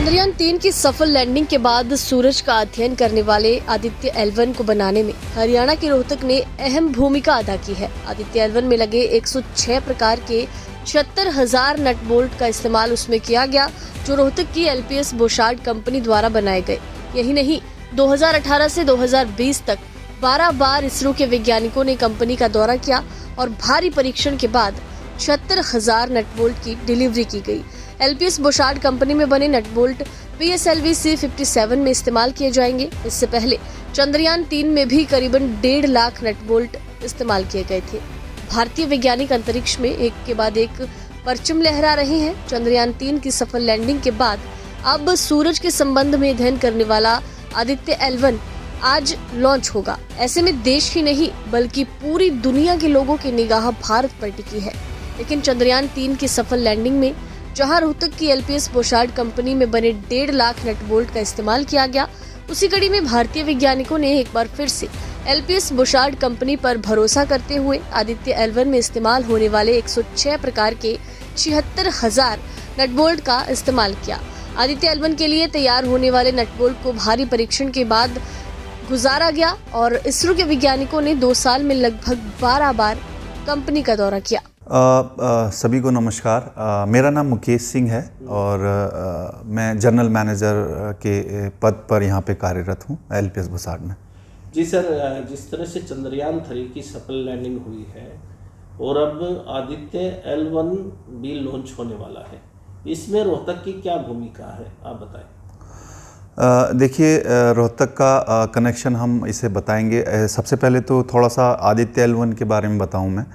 चंद्रयान-3 की सफल लैंडिंग के बाद सूरज का अध्ययन करने वाले आदित्य L1 को बनाने में हरियाणा के रोहतक ने अहम भूमिका अदा की है। आदित्य L1 में लगे 106 प्रकार के 76,000 नट बोल्ट का इस्तेमाल उसमें किया गया, जो रोहतक की LPS बोशार्ड कंपनी द्वारा बनाए गए। यही नहीं, 2018 से 2020 तक 12 बार इसरो के वैज्ञानिकों ने कंपनी का दौरा किया और भारी परीक्षण के बाद 76,000 नट बोल्ट की डिलीवरी की गई। LPS बोशार्ड कंपनी में बने नट बोल्ट PSLV C57 में इस्तेमाल किए जाएंगे। इससे पहले चंद्रयान-3 में भी करीबन 1.5 लाख नट बोल्ट इस्तेमाल किए गए थे। भारतीय वैज्ञानिक अंतरिक्ष में एक के बाद एक परचम लहरा रहे हैं। चंद्रयान-3 की सफल लैंडिंग के बाद अब सूरज के संबंध में अध्ययन करने वाला आदित्य L1 आज लॉन्च होगा। ऐसे में देश ही नहीं बल्कि पूरी दुनिया के लोगों की निगाह भारत पर टिकी है। लेकिन चंद्रयान-3 की सफल लैंडिंग में जहां रोहतक की LPS बोशार्ड कंपनी में बने 1.5 लाख नट बोल्ट का इस्तेमाल किया गया, उसी कड़ी में भारतीय वैज्ञानिकों ने एक बार फिर से LPS बोशार्ड कंपनी पर भरोसा करते हुए आदित्य L1 में इस्तेमाल होने वाले 106 प्रकार के 76,000 नट बोल्ट का इस्तेमाल किया। आदित्य L1 के लिए तैयार होने वाले नट बोल्ट को भारी परीक्षण के बाद गुजारा गया और इसरो के वैज्ञानिकों ने 2 साल में लगभग 12 बार कंपनी का दौरा किया। सभी को नमस्कार। मेरा नाम मुकेश सिंह है और मैं जनरल मैनेजर के पद पर यहाँ पे कार्यरत हूँ LPS बोशार्ड में। जी सर, जिस तरह से चंद्रयान-3 की सफल लैंडिंग हुई है और अब आदित्य L1 भी लॉन्च होने वाला है, इसमें रोहतक की क्या भूमिका है, आप बताएं। देखिए, रोहतक का कनेक्शन हम इसे बताएंगे। सबसे पहले तो थोड़ा सा आदित्य L1 के बारे में बताऊँ मैं।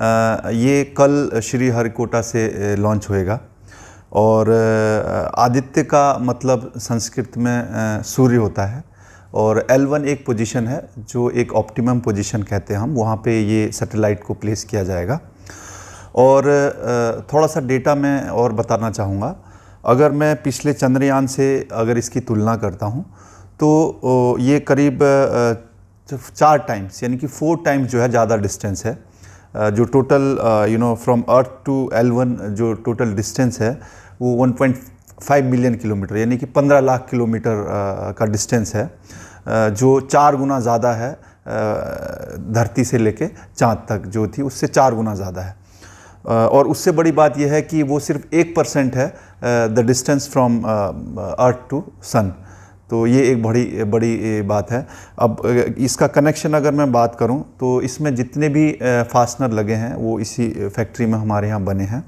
ये कल श्री हरिकोटा से लॉन्च होएगा और आदित्य का मतलब संस्कृत में सूर्य होता है और L1 एक पोजीशन है जो एक ऑप्टिमम पोजीशन कहते हैं हम, वहाँ पे ये सैटेलाइट को प्लेस किया जाएगा। और थोड़ा सा डेटा मैं और बताना चाहूँगा। अगर मैं पिछले चंद्रयान से अगर इसकी तुलना करता हूँ तो ये करीब 4 टाइम्स यानी कि 4 टाइम्स जो है ज़्यादा डिस्टेंस है। जो total from earth to L1 जो टोटल डिस्टेंस है वो 1.5 मिलियन किलोमीटर यानी कि 15 लाख किलोमीटर का डिस्टेंस है, जो 4 गुना ज़्यादा है धरती से लेके चाँद तक जो थी उससे 4 गुना ज़्यादा है। और उससे बड़ी बात यह है कि वो सिर्फ 1% है the distance from earth to sun. तो ये एक बड़ी बात है। अब इसका कनेक्शन अगर मैं बात करूं तो इसमें जितने भी फास्टनर लगे हैं वो इसी फैक्ट्री में हमारे यहाँ बने हैं।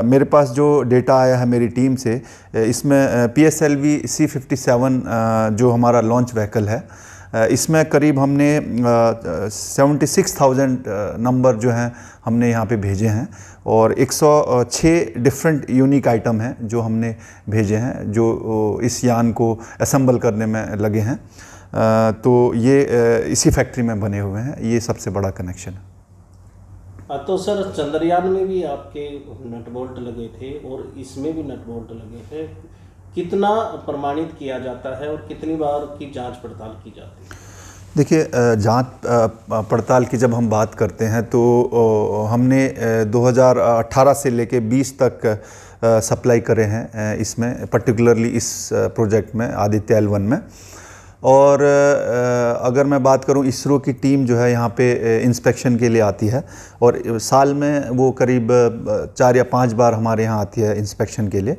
मेरे पास जो डेटा आया है मेरी टीम से, इसमें PSLV C57 जो हमारा लॉन्च व्हीकल है, इसमें करीब हमने 76,000 नंबर जो हैं हमने यहाँ पे भेजे हैं और 106 डिफरेंट यूनिक आइटम हैं जो हमने भेजे हैं, जो इस यान को असेंबल करने में लगे हैं। तो ये इसी फैक्ट्री में बने हुए हैं। ये सबसे बड़ा कनेक्शन है। तो सर, चंद्रयान में भी आपके नट बोल्ट लगे थे और इसमें भी नट बोल्ट लगे थे, कितना प्रमाणित किया जाता है और कितनी बार की जांच पड़ताल की जाती है? देखिए, जांच पड़ताल की जब हम बात करते हैं तो हमने 2018 से लेके 20 तक सप्लाई करे हैं इसमें, पर्टिकुलरली इस प्रोजेक्ट में आदित्य L1 में। और अगर मैं बात करूं, इसरो की टीम जो है यहाँ पे इंस्पेक्शन के लिए आती है और साल में वो करीब 4 या 5 बार हमारे यहाँ आती है इंस्पेक्शन के लिए।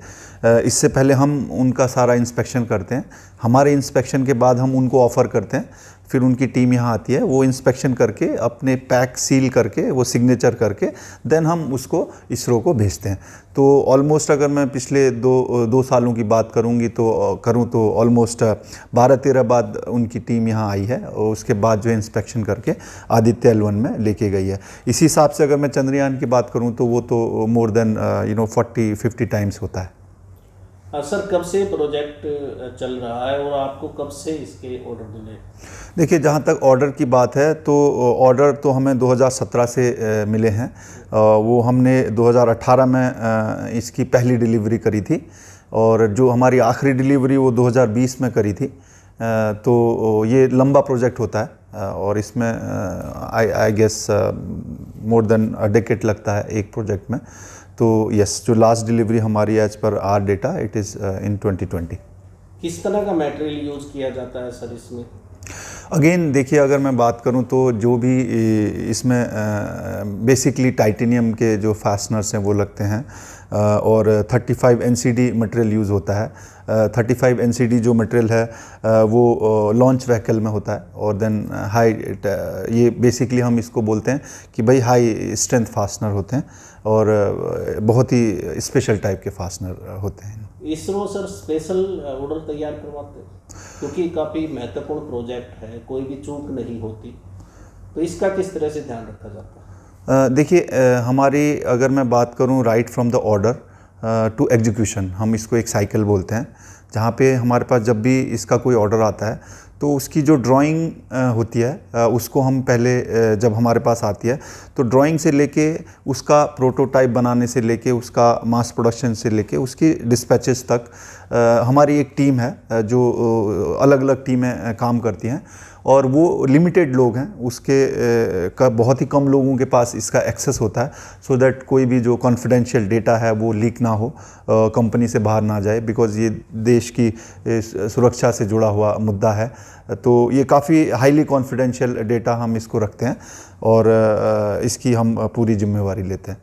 इससे पहले हम उनका सारा इंस्पेक्शन करते हैं। हमारे इंस्पेक्शन के बाद हम उनको ऑफ़र करते हैं, फिर उनकी टीम यहाँ आती है, वो इंस्पेक्शन करके अपने पैक सील करके वो सिग्नेचर करके देन हम उसको इसरो को भेजते हैं। तो ऑलमोस्ट अगर मैं पिछले दो सालों की बात करूँ तो ऑलमोस्ट 12-13 बाद उनकी टीम यहाँ आई है और उसके बाद जो इंस्पेक्शन करके आदित्य L1 में लेके गई है। इसी हिसाब से अगर मैं चंद्रयान की बात करूँ तो वो तो मोर देन 40-50 टाइम्स होता है। सर, कब से प्रोजेक्ट चल रहा है और आपको कब से इसके ऑर्डर मिले? देखिए, जहाँ तक ऑर्डर की बात है तो ऑर्डर तो हमें 2017 से मिले हैं। वो हमने 2018 में इसकी पहली डिलीवरी करी थी और जो हमारी आखिरी डिलीवरी वो 2020 में करी थी। तो ये लंबा प्रोजेक्ट होता है और इसमें I guess more than a decade लगता है एक प्रोजेक्ट में। तो यस, जो लास्ट डिलीवरी हमारी as per our data it is in 2020। किस तरह का मटेरियल यूज़ किया जाता है सर इसमें? अगेन देखिए, अगर मैं बात करूं तो जो भी इसमें बेसिकली टाइटेनियम के जो फास्टनर्स हैं वो लगते हैं, और 35 NCD मटेरियल यूज़ होता है। 35 NCD जो मटेरियल है वो लॉन्च व्हीकल में होता है, और देन हाई, ये बेसिकली हम इसको बोलते हैं कि भाई हाई स्ट्रेंथ फास्टनर होते हैं, और बहुत ही स्पेशल टाइप के फास्टनर होते हैं। इसरो सर स्पेशल ऑर्डर तैयार करवाते हैं क्योंकि काफ़ी महत्वपूर्ण प्रोजेक्ट है, कोई भी चूक नहीं होती, तो इसका किस तरह से ध्यान रखा जाता है? देखिए, हमारी अगर मैं बात करूं right from the order to execution, हम इसको एक साइकिल बोलते हैं, जहां पे हमारे पास जब भी इसका कोई ऑर्डर आता है तो उसकी जो ड्राइंग होती है उसको हम पहले जब हमारे पास आती है तो ड्राइंग से लेके उसका प्रोटोटाइप बनाने से लेके उसका मास प्रोडक्शन से लेके उसकी डिस्पैचेस तक हमारी एक टीम है जो अलग अलग टीमें काम करती हैं, और वो लिमिटेड लोग हैं, उसके का बहुत ही कम लोगों के पास इसका एक्सेस होता है, सो दैट कोई भी जो कॉन्फिडेंशियल डेटा है वो लीक ना हो, कंपनी से बाहर ना जाए, बिकॉज़ ये देश की सुरक्षा से जुड़ा हुआ मुद्दा है। तो ये काफ़ी हाईली कॉन्फिडेंशियल डेटा हम इसको रखते हैं, और इसकी हम पूरी जिम्मेवारी लेते हैं।